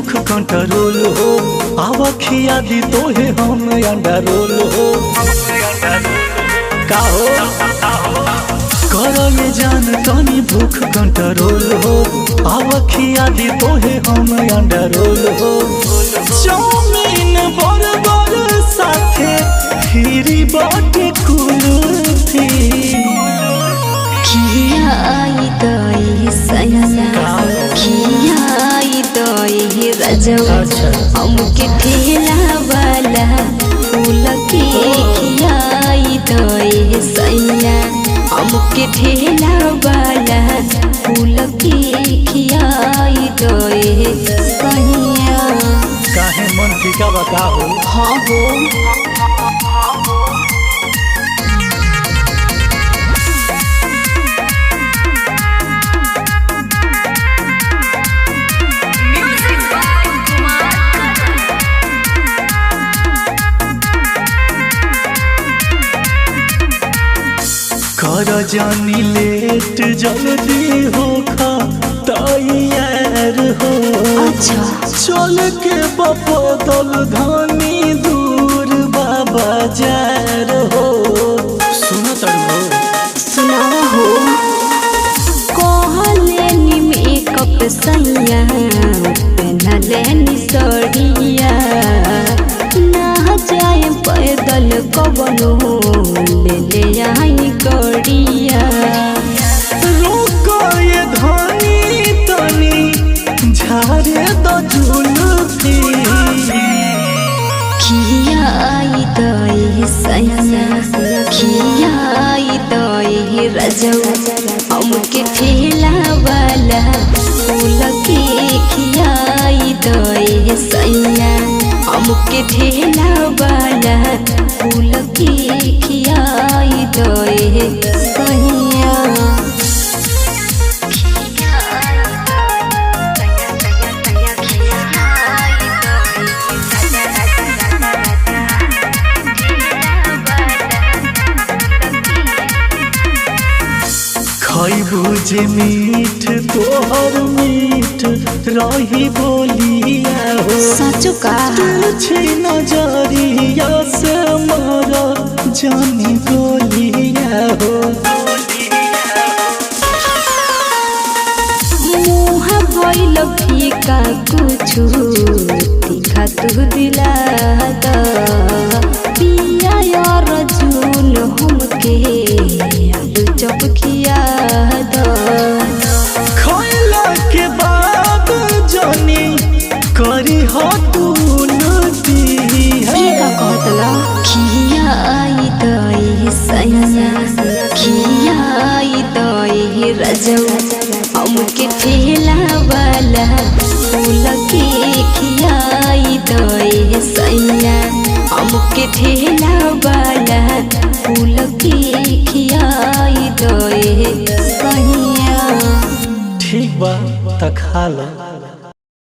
भूख कंट्रोल हो, आवा खिया दी तोहे हम अंडा रोल हो। का हो करो ये जान तनी भूख कंट्रोल हो, आवा खिया दी तोहे हम अंडा रोल हो। चाउमीन बर्गर साथे खीरी बाटे कुल्फी, खियाई दई सैया खियाई दई रजवा हमके ठेला वाला फूल के खियाई दई सैया हमके ठेला वाला फूल के खियाई दई सैया। काहे मन फीका बता हो? हाँ हो कर जानी लेट जल्दी हो खा तैयार हो। अच्छा चल के बदल धानी दूर बाबा जार हो। सुनो तड़ो सुना हो कहले नी मेकअप सैया पहनले नी सड़िया ना जाए पैदल कवनो ले ले आई गड़िया। रोको ये धानी तनी झारे तो जुल्फी, खियाई दई सैया खियाई दई रजवा हमके ठेला वाला फूल के खियाई दई सैया हमके ठेला वाला फूल के खियाई दई सैया। खैबू जे मीठ तोहर मीठ रही बोलिया हो। सचो का तुझे नजरिया से मारा जानी गोलिया हो। मुँह भइल फीका कुछु तीखा तू दिला द पिया यार जून हमके आलू चप खिया द। खैला के बाद जानी करी हटूनती है। का कहतला खियाई दई सैया खियाई दई रजवा हमके ठेला वाला फूल के खियाई दई सैया हमके ठेला वाला फूल के खियाई दई सैया। ठीक बा त खा लो।